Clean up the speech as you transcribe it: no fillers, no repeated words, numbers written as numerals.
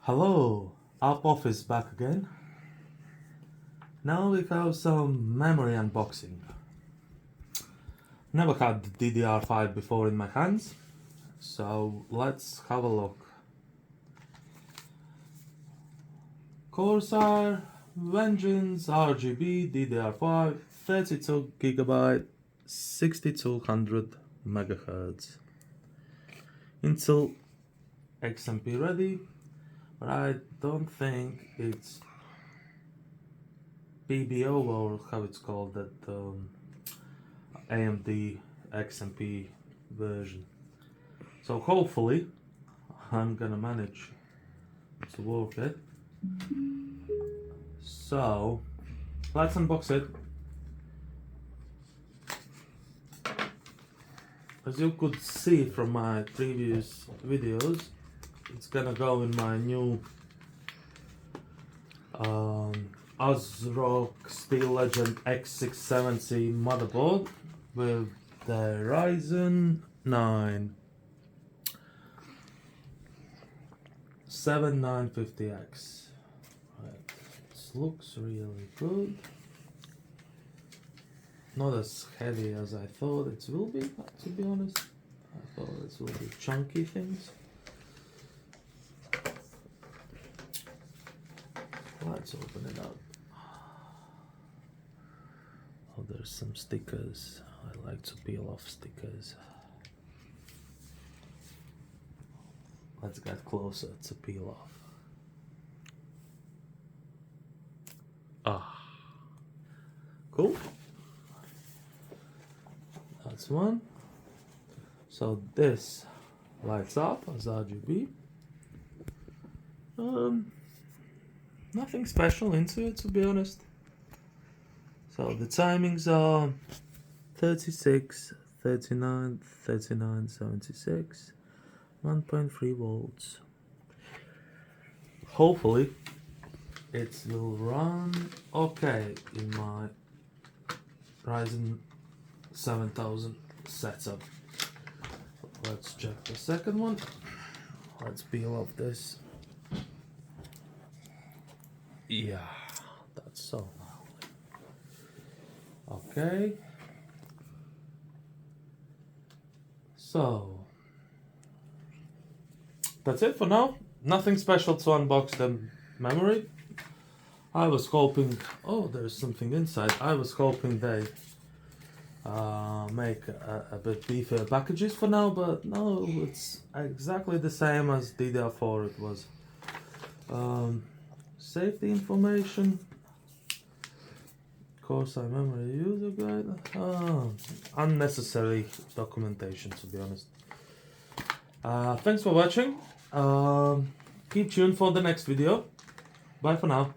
Hello, Up Office back again. Now we have some memory unboxing. Never had the DDR5 before in my hands, so let's have a look. Corsair Vengeance RGB DDR5 32GB 6200Mhz. Intel XMP ready, but I don't think it's PBO or how it's called, that AMD XMP version. So hopefully I'm gonna manage to work it. So let's unbox it. As you could see from my previous videos, it's gonna go in my new ASRock Steel Legend X67C motherboard with the Ryzen 9 7950X. Right. This looks really good. Not as heavy as I thought it will be, to be honest. I thought it will be chunky things. Let's open it up. Oh, there's some stickers. I like to peel off stickers. Let's get closer to peel off. Cool. That's one. So this lights up as RGB. Nothing special into it, to be honest. So the timings are 36, 39, 39, 76, 1.3 volts. Hopefully it will run okay in my Ryzen 7000 setup. Let's check the second one. Let's peel off this. Yeah, that's so lovely. Okay. So that's it for now. Nothing special to unbox the memory. I was hoping, oh, there's something inside. I was hoping they make a bit beefier packages for now, but no, it's exactly the same as DDR4 it was. Safety information, Corsair memory user guide, unnecessary documentation, to be honest. Thanks for watching. Keep tuned for the next video. Bye for now.